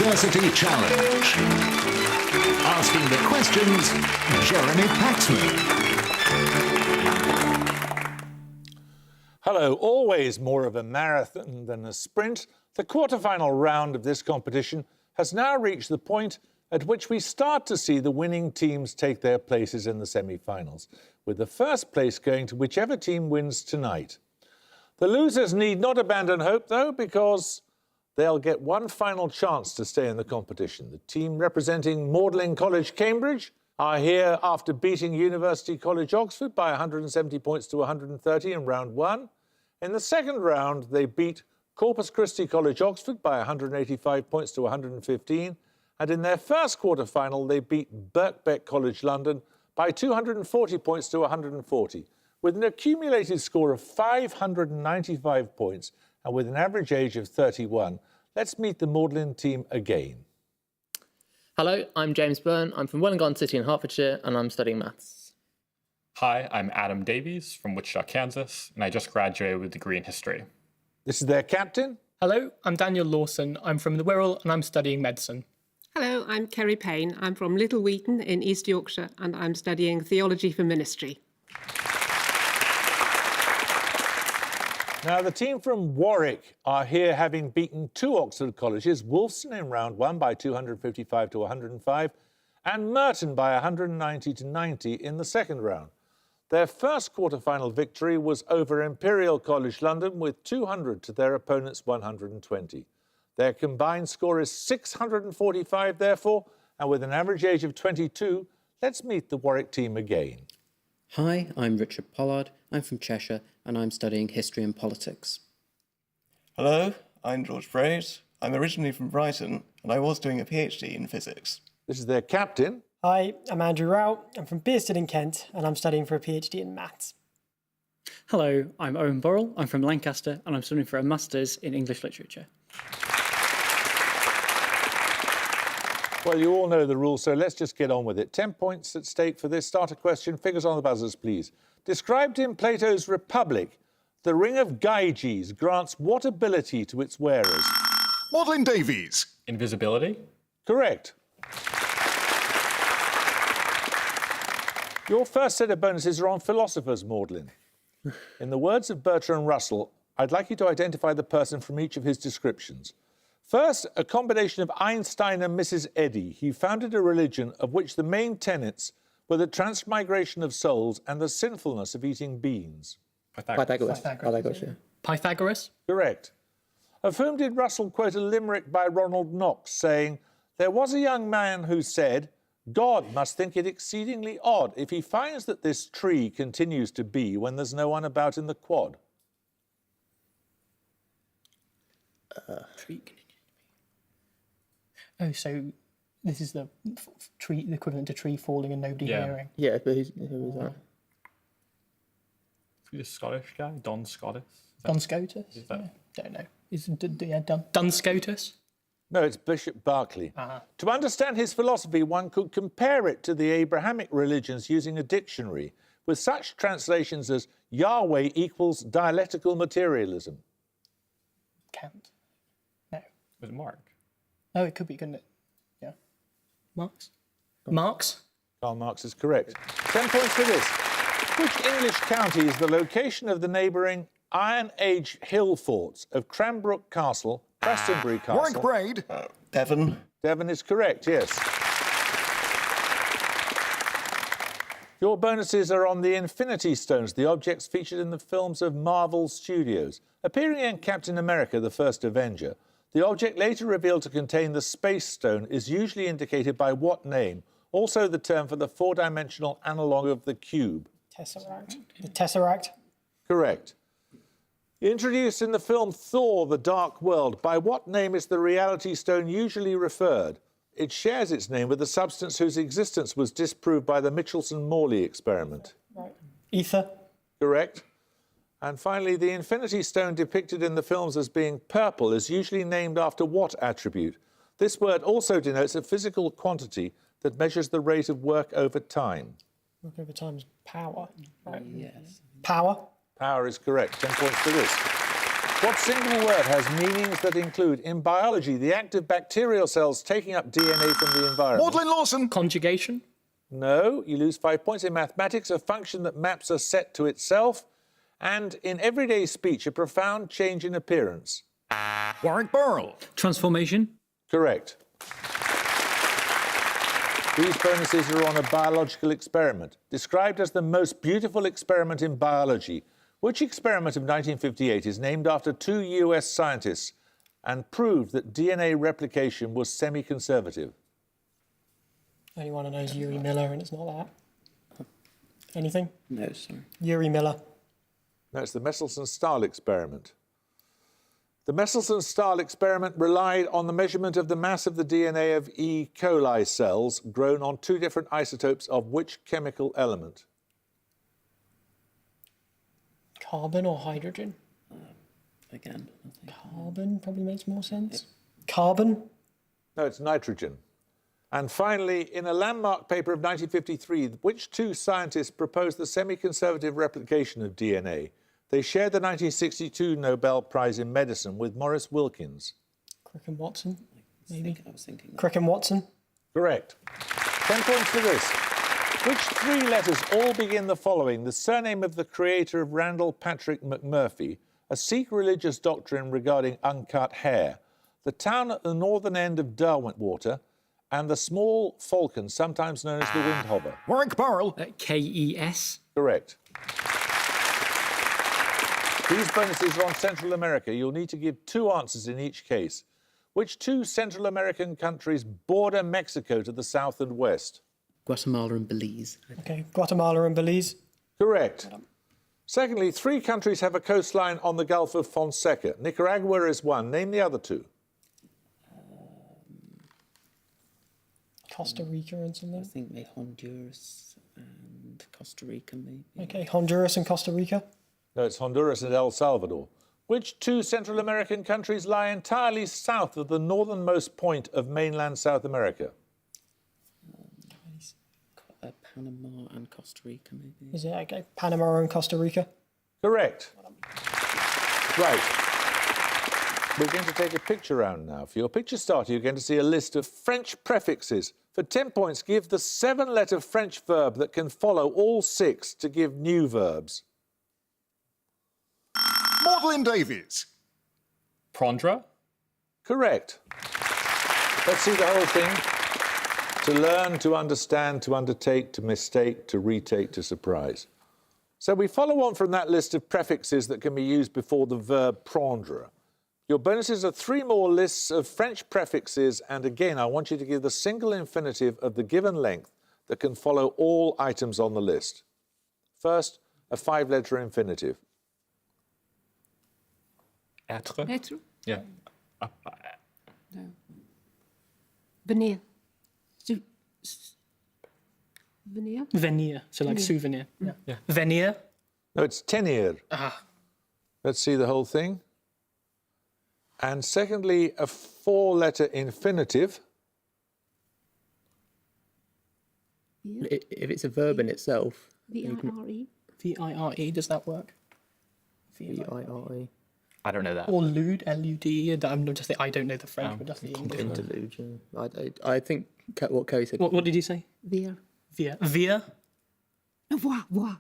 University Challenge. Asking the questions, Jeremy Paxman. Hello, always more of a marathon than a sprint. The quarter-final round of this competition has now reached the point at which we start to see the winning teams take their places in the semi-finals, with the first place going to whichever team wins tonight. The losers need not abandon hope, though, because they'll get one final chance to stay in the competition. The team representing Magdalene College, Cambridge, are here after beating University College, Oxford by 170 points to 130 in round one. In the second round, they beat Corpus Christi College, Oxford by 185 points to 115. And in their first quarter-final, they beat Birkbeck College, London by 240 points to 140. With an accumulated score of 595 points and with an average age of 31, let's meet the Magdalene team again. Hello, I'm James Byrne. I'm from Wollongong City in Hertfordshire and I'm studying maths. Hi, I'm Adam Davies from Wichita, Kansas, and I just graduated with a degree in history. This is their captain. Hello, I'm Daniel Lawson. I'm from the Wirral and I'm studying medicine. Hello, I'm Kerry Payne. I'm from Little Wheaton in East Yorkshire and I'm studying theology for ministry. Now, the team from Warwick are here having beaten two Oxford colleges, Wolfson in round one by 255 to 105 and Merton by 190 to 90 in the second round. Their first quarter-final victory was over Imperial College London with 200 to their opponent's 120. Their combined score is 645, therefore, and with an average age of 22, let's meet the Warwick team again. Hi, I'm Richard Pollard. I'm from Cheshire and I'm studying history and politics. Hello, I'm George Braid. I'm originally from Brighton and I was doing a PhD in physics. This is their captain. Hi, I'm Andrew Rao. I'm from Bearsted in Kent and I'm studying for a PhD in maths. Hello, I'm Owen Burrell. I'm from Lancaster and I'm studying for a Masters in English Literature. Well, you all know the rules, so let's just get on with it. 10 points at stake for this starter question. Figures on the buzzers, please. Described in Plato's Republic, the ring of Gyges grants what ability to its wearers? Magdalene Davies. Invisibility? Correct. Your first set of bonuses are on philosophers, Magdalene. In the words of Bertrand Russell, I'd like you to identify the person from each of his descriptions. First, a combination of Einstein and Mrs. Eddy. He founded a religion of which the main tenets were the transmigration of souls and the sinfulness of eating beans. Pythagoras. Pythagoras? Correct. Of whom did Russell quote a limerick by Ronald Knox saying, "There was a young man who said, God must think it exceedingly odd if he finds that this tree continues to be when there's no one about in the quad." Tree. Oh, so this is the tree, the equivalent to tree falling and nobody hearing. Yeah, but who was that? The Scottish guy? Don Scotus? Don Scotus? Yeah, don't know. Dun Scotus? No, it's Bishop Berkeley. To understand his philosophy, one could compare it to the Abrahamic religions using a dictionary, with such translations as Yahweh equals dialectical materialism. Kant? No. Was it Mark? Oh, it could be, couldn't it? Yeah. Marx? Marx? Karl Marx is correct. 10 points for this. Which English county is the location of the neighbouring Iron Age hill forts of Cranbrook Castle, Prestonbury Castle? Warwick Braid. Devon. Devon is correct, yes. Your bonuses are on the Infinity Stones, the objects featured in the films of Marvel Studios. Appearing in Captain America, the First Avenger, the object later revealed to contain the Space Stone is usually indicated by what name? Also the term for the four-dimensional analogue of the cube. Tesseract. The Tesseract. Correct. Introduced in the film Thor, The Dark World, by what name is the reality stone usually referred? It shares its name with a substance whose existence was disproved by the Michelson-Morley experiment. Right. Ether. Correct. And finally, the Infinity Stone depicted in the films as being purple is usually named after what attribute? This word also denotes a physical quantity that measures the rate of work over time. Work over time is power. Right. Yes. Power. Power is correct. 10 points for this. What single word has meanings that include, in biology, the act of bacterial cells taking up DNA from the environment? Maudlin Lawson. Conjugation. No, you lose 5 points. In mathematics, a function that maps a set to itself. And in everyday speech, a profound change in appearance. Warwick Burrell. Transformation. Correct. These bonuses are on a biological experiment, described as the most beautiful experiment in biology. Which experiment of 1958 is named after 2 US scientists and proved that DNA replication was semi-conservative? Only one I know is Yuri Miller, and it's not that. Anything? No, sorry. Yuri Miller. No, it's the Mendelssohn-Stahl experiment. The Mendelssohn-Stahl experiment relied on the measurement of the mass of the DNA of E. coli cells grown on 2 different isotopes of which chemical element? Carbon or hydrogen? Again, nothing. Carbon probably makes more sense. Carbon? No, it's nitrogen. And finally, in a landmark paper of 1953, which 2 scientists proposed the semi-conservative replication of DNA? They shared the 1962 Nobel Prize in Medicine with Maurice Wilkins. Crick and Watson? Maybe. I was thinking that. Crick and Watson? Correct. 10 points for this. Which 3 letters all begin the following? The surname of the creator of Randall Patrick McMurphy, a Sikh religious doctrine regarding uncut hair, the town at the northern end of Derwentwater, and the small falcon, sometimes known as the windhopper. Warwick Burrell. K-E-S. Correct. These bonuses are on Central America. You'll need to give 2 answers in each case. Which 2 Central American countries border Mexico to the south and west? Guatemala and Belize. Okay, Guatemala and Belize. Correct. Secondly, 3 countries have a coastline on the Gulf of Fonseca. Nicaragua is one. Name the other 2. Costa Rica and I something. think maybe Honduras and Costa Rica, maybe. Okay, Honduras and Costa Rica. No, it's Honduras and El Salvador. Which 2 Central American countries lie entirely south of the northernmost point of mainland South America? Panama and Costa Rica, maybe. Is it okay? Panama and Costa Rica. Correct. Right. We're going to take a picture round now. For your picture starter, you're going to see a list of French prefixes. For 10 points, give the 7-letter French verb that can follow all 6 to give new verbs. Maudlin Davies. Prondra? Correct. Let's see the whole thing. To learn, to understand, to undertake, to mistake, to retake, to surprise. So we follow on from that list of prefixes that can be used before the verb prendre. Your bonuses are 3 more lists of French prefixes, and again, I want you to give the single infinitive of the given length that can follow all items on the list. First, a 5-letter infinitive. Être? Être. Yeah. Veneer. Veneer. Veneer. So like souvenir. Yeah. Veneer. No, it's tenir. Ah. Let's see the whole thing. And secondly, a 4-letter infinitive. If it's a verb in itself. V-I-R-E. V-I-R-E. Does that work? V-I-R-E. I don't know that. Or lewd. L-U-D. I'm just I don't know the French, but that's the English. Interlude. Yeah. I think what Kerry said. What did you say? Veer. Via. Via. Voir. Voir.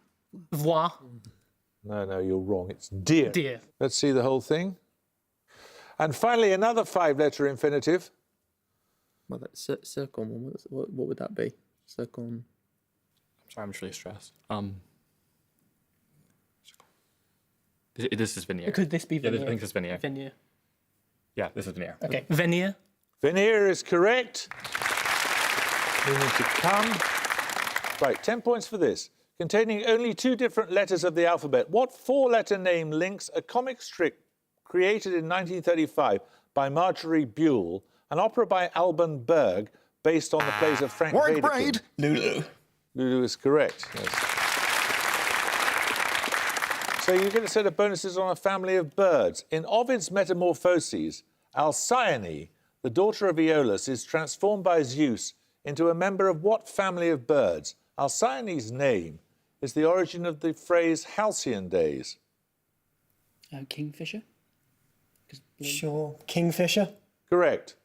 Voir. No, you're wrong. It's dear. Dear. Let's see the whole thing. And finally, another 5-letter infinitive. Well, that circon one. What would that be? Circon. I'm sorry, I'm just really stressed. This is veneer. Could this be veneer? Yeah, I think this is veneer. Veneer. Yeah, this is veneer. Okay. Veneer. Veneer is correct. We need to come. Right, 10 points for this. Containing only 2 different letters of the alphabet. What 4-letter name links a comic strip created in 1935 by Marjorie Buell, an opera by Alban Berg, based on the plays of Frank Warwick Baedeker? Braid. Lulu. Lulu is correct, yes. So you get a set of bonuses on a family of birds. In Ovid's Metamorphoses, Alcyone, the daughter of Aeolus, is transformed by Zeus into a member of what family of birds? Alcyone's name is the origin of the phrase halcyon days. Kingfisher. Sure. Kingfisher. Correct.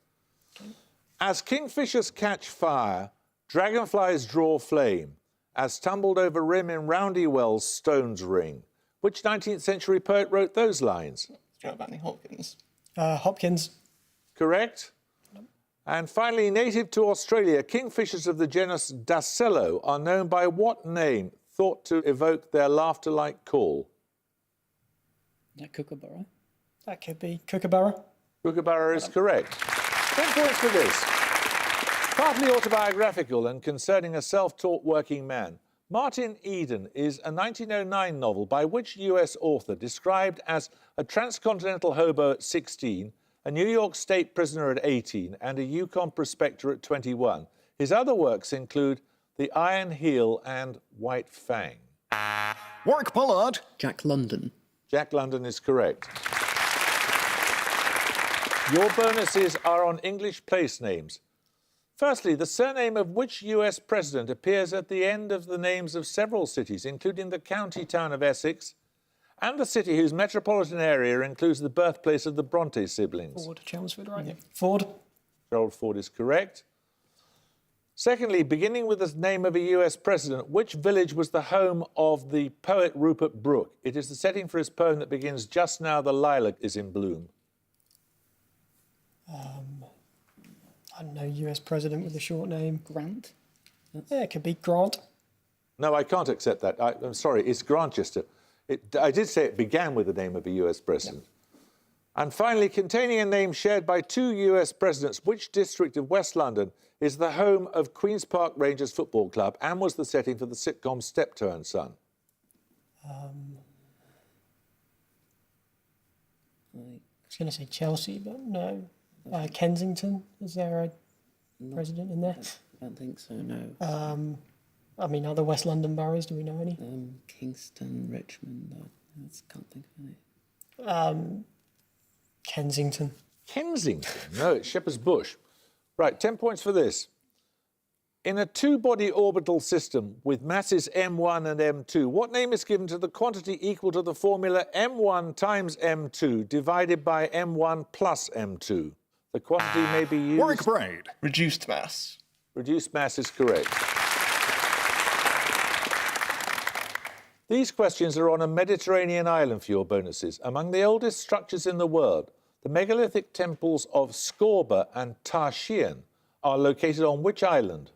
As kingfishers catch fire, dragonflies draw flame. As tumbled over rim in roundy wells, stones ring. Which 19th century poet wrote those lines? Stuart Batney Hopkins. Hopkins. Correct. And finally, native to Australia, kingfishers of the genus Dacello are known by what name, thought to evoke their laughter-like call? That Kookaburra. That could be Kookaburra. Kookaburra is correct. 10 points for this. Partly autobiographical and concerning a self-taught working man, Martin Eden is a 1909 novel by which US author described as a transcontinental hobo at 16, a New York State prisoner at 18, and a Yukon prospector at 21. His other works include The Iron Heel and White Fang. Warwick Pollard. Jack London. Jack London is correct. Your bonuses are on English place names. Firstly, the surname of which US president appears at the end of the names of several cities, including the county town of Essex, and the city whose metropolitan area includes the birthplace of the Bronte siblings? Ford. Chelmsford, right? Yeah. Ford. Gerald Ford is correct. Secondly, beginning with the name of a US president, which village was the home of the poet Rupert Brooke? It is the setting for his poem that begins, "Just now the lilac is in bloom." I don't know, US president with a short name. Grant. Yeah, it could be Grant. No, I can't accept that. I'm sorry, it's Grantchester. I did say it began with the name of a US president. Yeah. And finally, containing a name shared by two US presidents, which district of West London is the home of Queen's Park Rangers Football Club and was the setting for the sitcom Steptoe and Son? I was going to say Chelsea, but no. Kensington, is there a president in there? I don't think so, no. I mean, other West London boroughs, do we know any? Kingston, Richmond, I can't think of any. Kensington. Kensington? No, it's Shepherd's Bush. Right, 10 points for this. In a two-body orbital system with masses m1 and m2, what name is given to the quantity equal to the formula m1 times m2 divided by m1 plus m2? The quantity may be used... Warwick Braid. Reduced mass. Reduced mass is correct. These questions are on a Mediterranean island for your bonuses. Among the oldest structures in the world, the megalithic temples of Scorba and Tarshian are located on which island?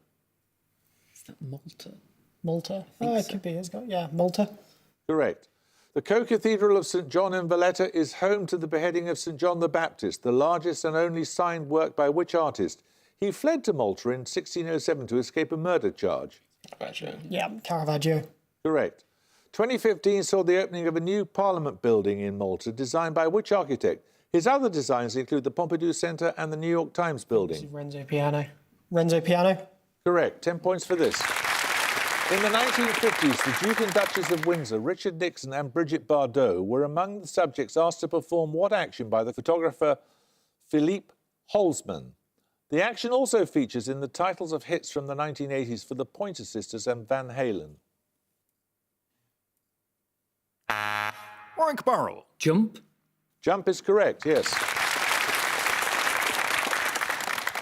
Is that Malta? Malta? Oh, it could be. It's got, yeah, Malta. Correct. The Co-Cathedral of St. John in Valletta is home to the beheading of St. John the Baptist, the largest and only signed work by which artist? He fled to Malta in 1607 to escape a murder charge. Caravaggio. Yeah, Caravaggio. Correct. 2015 saw the opening of a new Parliament building in Malta, designed by which architect? His other designs include the Pompidou Centre and the New York Times building. This is Renzo Piano. Renzo Piano? Correct. 10 points for this. In the 1950s, the Duke and Duchess of Windsor, Richard Nixon and Brigitte Bardot were among the subjects asked to perform what action by the photographer Philippe Holzman? The action also features in the titles of hits from the 1980s for the Pointer Sisters and Van Halen. Warwick Burrell. Jump. Jump is correct, yes.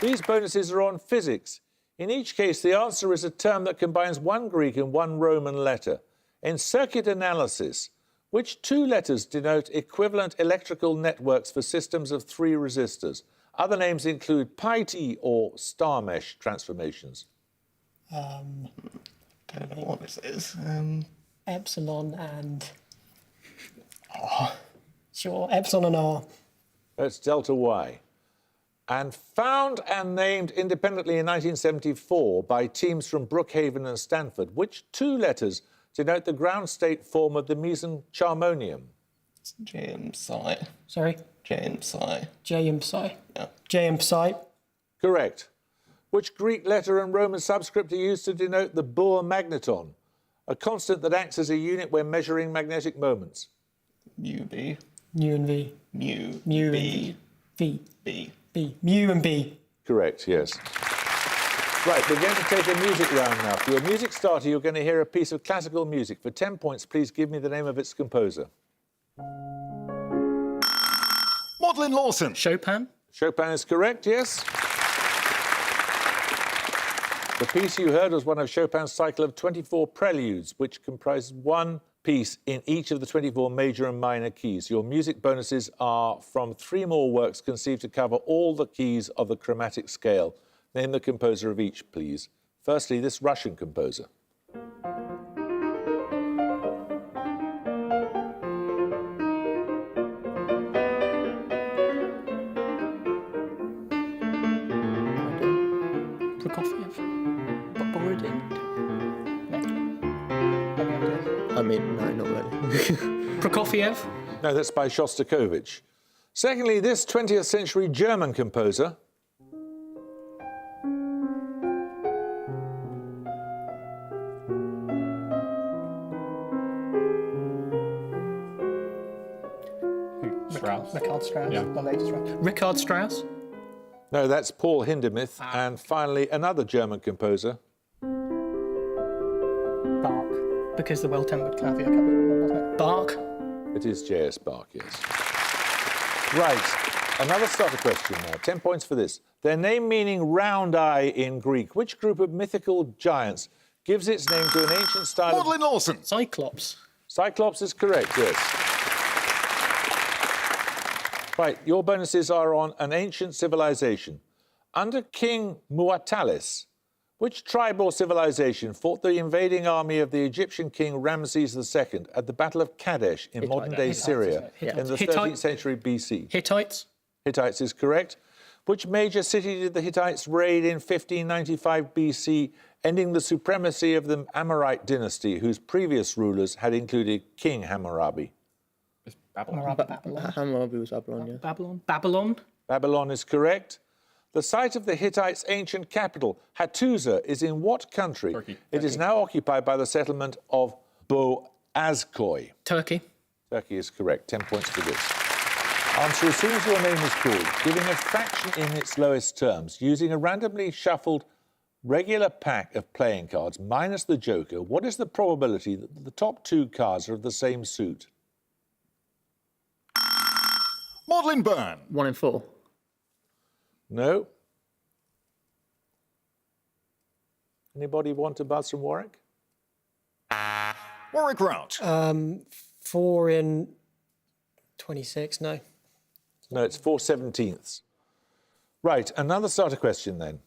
These bonuses are on physics. In each case, the answer is a term that combines one Greek and one Roman letter. In circuit analysis, which two letters denote equivalent electrical networks for systems of three resistors? Other names include pi-t or star mesh transformations. Don't know what this is. Epsilon and... Sure, epsilon and R. That's delta Y. And found and named independently in 1974 by teams from Brookhaven and Stanford, which two letters denote the ground state form of the mesencharmonium? It's J and Psi. Sorry? J and Psi. J and Psi. Yeah. J and Psi. Correct. Which Greek letter and Roman subscript are used to denote the Bohr magneton, a constant that acts as a unit when measuring magnetic moments? Mu B. Mu and V. Mu. Mu B. and V. B. B. Mu and B. Correct, yes. Right, we're going to take a music round now. For your music starter, you're going to hear a piece of classical music. For 10 points, please give me the name of its composer. Maudlin Lawson. Chopin. Chopin is correct, yes. The piece you heard was one of Chopin's cycle of 24 preludes, which comprises one piece in each of the 24 major and minor keys. Your music bonuses are from 3 more works conceived to cover all the keys of the chromatic scale. Name the composer of each, please. Firstly, this Russian composer. Prokofiev. Borodin. I mean, no, not really. Prokofiev. No, that's by Shostakovich. Secondly, this 20th century German composer. Strauss. Richard Strauss. Yeah. The latest Strauss. Richard Strauss. No, that's Paul Hindemith. And finally, another German composer. Bach. Because the well-tempered clavier covered, wasn't it? Bach. It is J.S. Bach, yes. Right, another starter question now. 10 points for this. Their name meaning round eye in Greek. Which group of mythical giants gives its name to an ancient style of... Maudlin Lawson. Cyclops. Cyclops is correct, yes. Right, your bonuses are on an ancient civilization. Under King Muatalis, which tribe or civilization fought the invading army of the Egyptian king Ramses II at the Battle of Kadesh in modern-day Syria in the 13th century BC? Hittites. Hittites is correct. Which major city did the Hittites raid in 1595 BC, ending the supremacy of the Amorite dynasty, whose previous rulers had included King Hammurabi? Babylon. Hammurabi was Babylon, yeah. Babylon. Babylon is correct. The site of the Hittites' ancient capital, Hattusa, is in what country? Turkey. It is now occupied by the settlement of Boazkoy. Turkey. Turkey is correct. 10 points for this. Answer as soon as your name is called, giving a fraction in its lowest terms, using a randomly shuffled regular pack of playing cards minus the joker. What is the probability that the top 2 cards are of the same suit? Maudlin Byrne. 1 in 4. No. Anybody want to buzz from Warwick? Warwick Rout. 4 in 26, no. No, it's 4/17. Right, another starter question then.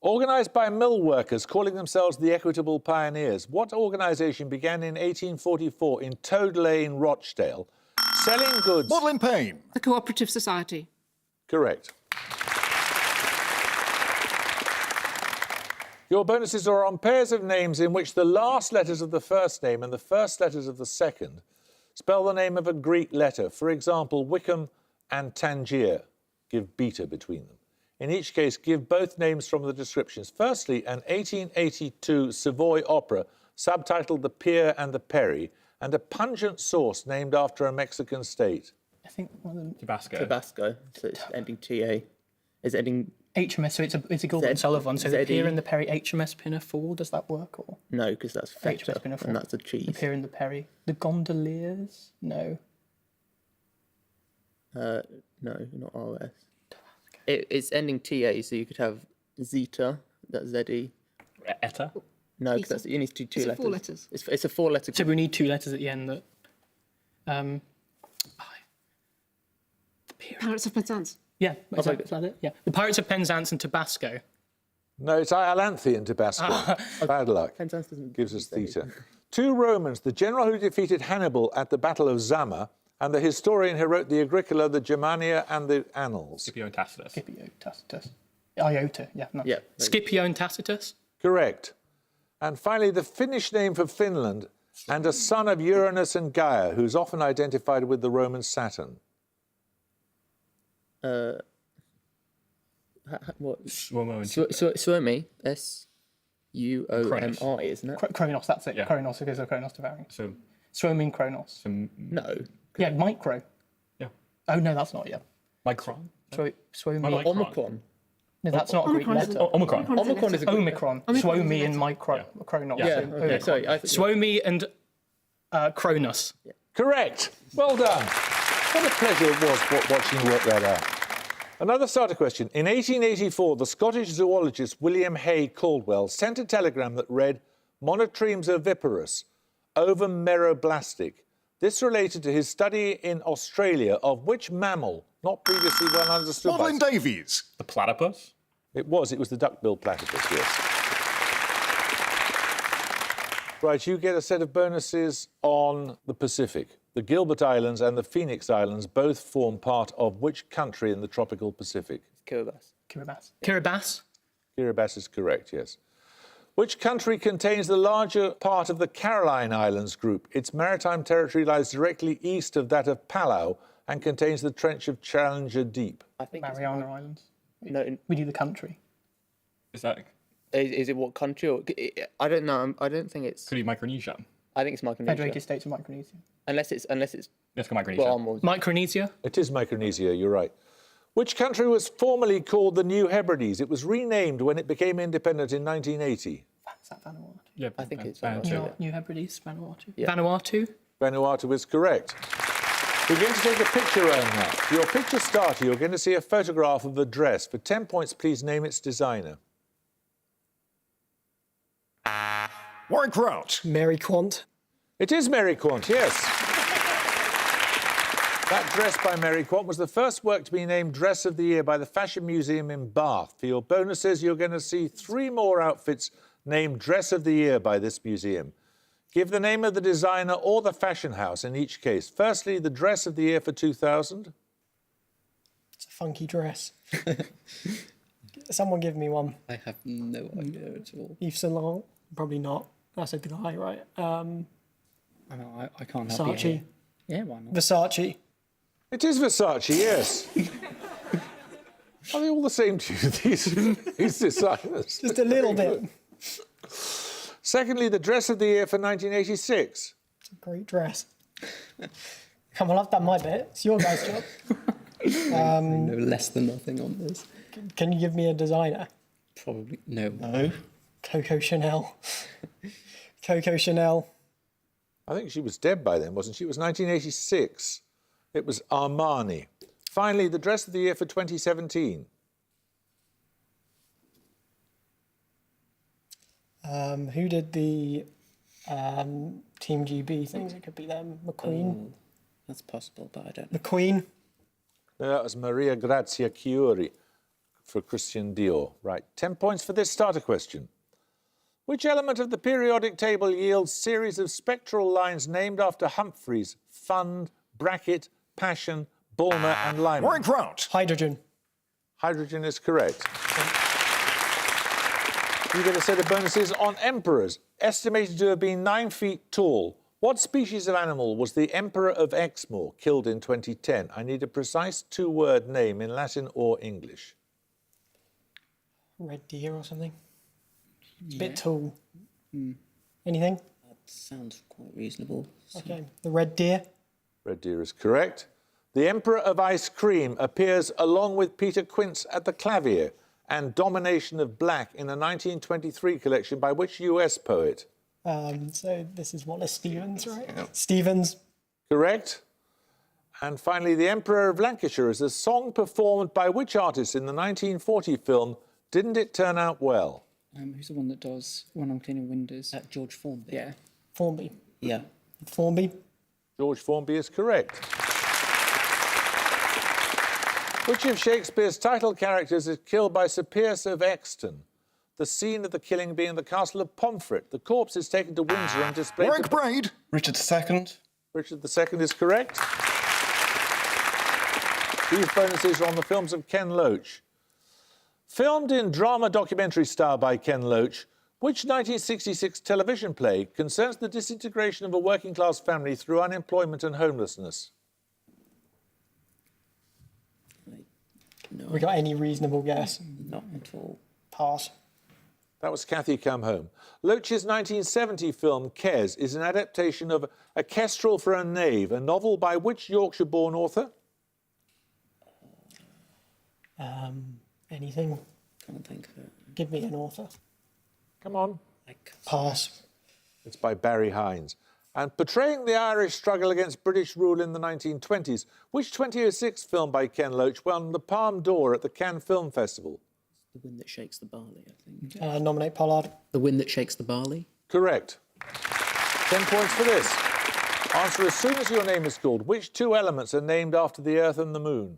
Organised by mill workers calling themselves the Equitable Pioneers, what organisation began in 1844 in Toad Lane, Rochdale, selling goods... Maudlin Payne. The Cooperative Society. Correct. Your bonuses are on pairs of names in which the last letters of the first name and the first letters of the second spell the name of a Greek letter. For example, Wickham and Tangier. Give beta between them. In each case, give both names from the descriptions. Firstly, an 1882 Savoy opera subtitled The Pier and the Perry, and a pungent sauce named after a Mexican state. I think one of them. Tabasco. Tabasco, so it's ending TA. Is ending... HMS, so it's a Gordon Sullivan. So the Zeddy. Pier and the Perry, HMS Pinafore, does that work? Or No, because that's feta, HMS Pinafore. and that's a cheese. The Pier and the Perry. The Gondoliers? No. No, not RS. It's ending TA, so you could have Zeta, that's ZE. Eta. No, because that's you need to do 2 Is it letters. 4 letters? It's a 4-letter. So we need 2 letters at the end that. The Pier. Pirates of Penzance. Yeah, is that it? Yeah. The Pirates of Penzance and Tabasco. No, it's Iolanthe and Tabasco. Bad luck. Penzance doesn't Gives us theta. 2 Romans, the general who defeated Hannibal at the Battle of Zama, and the historian who wrote the Agricola, the Germania, and the Annals. Scipio and Tacitus. Scipio, Tacitus. Iota, yeah. No. Yeah. Scipio and Tacitus. Correct. And finally, the Finnish name for Finland, and a son of Uranus and Gaia, who's often identified with the Roman Saturn. What? Suomi and Suomi, S-U-O-M-I, isn't it? Kronos, that's it. Yeah. Kronos, it is a Kronos Tavaring. So, Suomi and Kronos. No. Yeah, Micro. yeah. Oh, no, that's not, yeah. Micron. Suomi. Micron. Omicron. No, that's not a Greek Omicron is letter. Omicron. Omicron is a Greek Omicron. Omicron is Suomi a and Micro. Yeah. Kronos. Yeah, so okay, sorry. Suomi and Kronos. Correct. Well done. What a pleasure it was watching you work that out. Another starter question. In 1884, the Scottish zoologist William Hay Caldwell sent a telegram that read, Monotremes oviparous, ovum meroblastic. This related to his study in Australia of which mammal, not previously well understood by... Madeline Davies. The platypus? It was the duck-billed platypus, yes. Right, you get a set of bonuses on the Pacific. The Gilbert Islands and the Phoenix Islands both form part of which country in the tropical Pacific? Kiribati. Kiribati. Kiribati is correct, yes. Which country contains the larger part of the Caroline Islands group? Its maritime territory lies directly east of that of Palau and contains the trench of Challenger Deep. I think Mariana Islands. No, We do the country. Is that... is it what country? Or, I don't know. I don't think it's. Could be Micronesia. I think it's Micronesia. Federated States of Micronesia. Unless it's. Let's go Micronesia. Guam or Micronesia. It is Micronesia, you're right. Which country was formerly called the New Hebrides? It was renamed when it became independent in 1980. Is that Vanuatu? Yeah, I think it's Vanuatu. New Hebrides, Vanuatu. Yeah. Vanuatu. Vanuatu is correct. We're going to take a picture round now. For your picture starter, you're going to see a photograph of a dress. For 10 points, please name its designer. Warwick Rout. Mary Quant. It is Mary Quant, yes. That dress by Mary Quant was the first work to be named Dress of the Year by the Fashion Museum in Bath. For your bonuses, you're going to see 3 more outfits named Dress of the Year by this museum. Give the name of the designer or the fashion house in each case. Firstly, the Dress of the Year for 2000. It's a funky dress. Someone give me one. I have no idea at all. Yves Saint Laurent? Probably not. I said the guy, right? I know, I can't help you Versace. here. Yeah, why not? Versace. It is Versace, yes. Are they all the same to you, these designers? Just a little bit. Secondly, the Dress of the Year for 1986. It's a great dress. Come on, I've done my bit. It's your guys' job. I know less than nothing on this. Can you give me a designer? Probably no. No. Coco Chanel. Coco Chanel. I think she was dead by then, wasn't she? It was 1986. It was Armani. Finally, the Dress of the Year for 2017. Who did the Team GB things? It could be them. McQueen. That's possible, but I don't know. McQueen. No, that was Maria Grazia Chiuri for Christian Dior. Right, 10 points for this starter question. Which element of the periodic table yields series of spectral lines named after Humphreys, Fund, Brackett, Passion, Bulmer and Lyman? Warwick Rout. Hydrogen. Hydrogen is correct. You get a set of bonuses on emperors, estimated to have been 9 feet tall. What species of animal was the Emperor of Exmoor killed in 2010? I need a precise 2-word name in Latin or English. Red deer or something. It's a bit tall. Anything? That sounds quite reasonable. Okay. The red deer. Red deer is correct. The Emperor of Ice Cream appears along with Peter Quince at the clavier and Domination of Black in a 1923 collection by which US poet? So this is Wallace Stevens, right? Yeah. Stevens. Correct. And finally, The Emperor of Lancashire is a song performed by which artist in the 1940 film Didn't It Turn Out Well? Who's the one that does When I'm Cleaning Windows? George Formby. Yeah. Formby. Yeah. Formby. George Formby is correct. Which of Shakespeare's title characters is killed by Sir Piers of Exton? The scene of the killing being the castle of Pomfret. The corpse is taken to Windsor and displayed... Warwick Braid. Richard II. Richard II is correct. These bonuses are on the films of Ken Loach. Filmed in drama documentary style by Ken Loach, which 1966 television play concerns the disintegration of a working-class family through unemployment and homelessness? No, We got any reasonable guess? not at all. Pass. That was Cathy Come Home. Loach's 1970 film, Kes, is an adaptation of A Kestrel for a Knave, a novel by which Yorkshire-born author? Anything? Can't think of it. Give me an author. Come on. I can't. Pass. It's by Barry Hines. And portraying the Irish struggle against British rule in the 1920s, which 2006 film by Ken Loach won the Palme d'Or at the Cannes Film Festival? The Wind That Shakes the Barley, I think. Nominate Pollard. The Wind That Shakes the Barley? Correct. 10 points for this. Answer as soon as your name is called. Which two elements are named after the Earth and the Moon?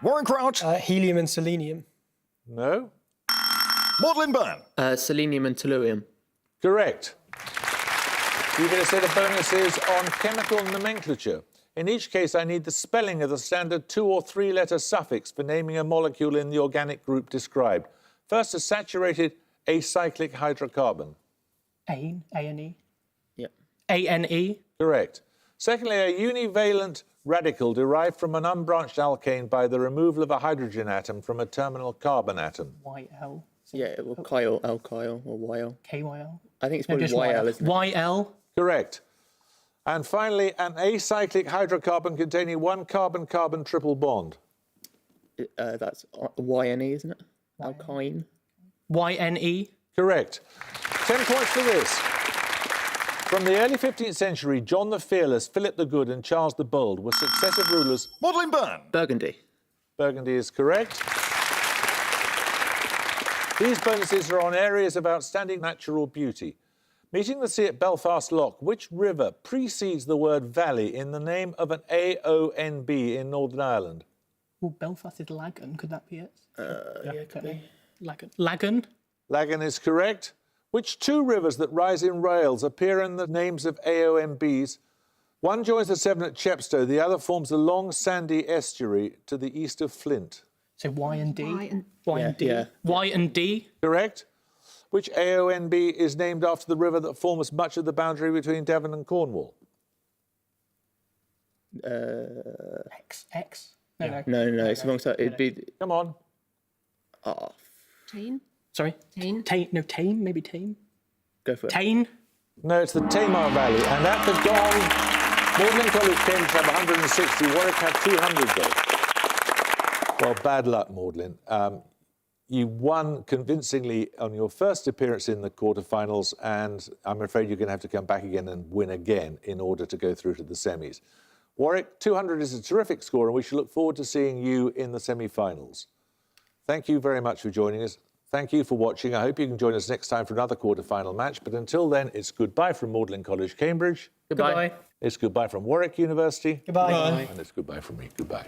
Warwick Rout. Helium and selenium. No? Magdalene Byrne. Selenium and tellurium. Correct. You get a set of bonuses on chemical nomenclature. In each case, I need the spelling of the standard 2- or 3-letter suffix for naming a molecule in the organic group described. First, a saturated acyclic hydrocarbon. Ane, A-N-E. Yep. A-N-E. Correct. Secondly, a univalent radical derived from an unbranched alkane by the removal of a hydrogen atom from a terminal carbon atom. Y-L. Yeah, or Kyle, alkyl, or YL. K-Y-L. I think it's No, probably just YL, isn't it? Y-L. Correct. And finally, an acyclic hydrocarbon containing one carbon-carbon triple bond. That's YNE, isn't it? Alkyne. Y-N-E. Correct. 10 points for this. From the early 15th century, John the Fearless, Philip the Good and Charles the Bold were successive rulers. Magdalene Byrne. Burgundy. Burgundy is correct. These bonuses are on areas of outstanding natural beauty. Meeting the sea at Belfast Lough, which river precedes the word valley in the name of an AONB in Northern Ireland? Well, Belfast is Lagan. Could that be it? Yeah, could be. Lagan. Lagan. Lagan is correct. Which two rivers that rise in Wales appear in the names of AONBs? One joins the Severn at Chepstow, the other forms a long sandy estuary to the east of Flint. So Y and D. Y and D. yeah. Y and D. Correct. Which AONB is named after the river that forms much of the boundary between Devon and Cornwall? X. No. No, it's alongside. It'd be. Come on. Oh, Tane. Sorry. Tane. Tame. Maybe Tame. go for it. Tane. No, it's the Tamar Valley. And at the dawn, Magdalene College came to have 160. Warwick had 200, though. Well, bad luck, Magdalene. You won convincingly on your first appearance in the quarterfinals, and I'm afraid you're going to have to come back again and win again in order to go through to the semis. Warwick, 200 is a terrific score, and we should look forward to seeing you in the semi-finals. Thank you very much for joining us. Thank you for watching. I hope you can join us next time for another quarterfinal match. But until then, it's goodbye from Magdalene College, Cambridge. Goodbye. It's goodbye from Warwick University. Goodbye. Bye. And it's goodbye from me. Goodbye.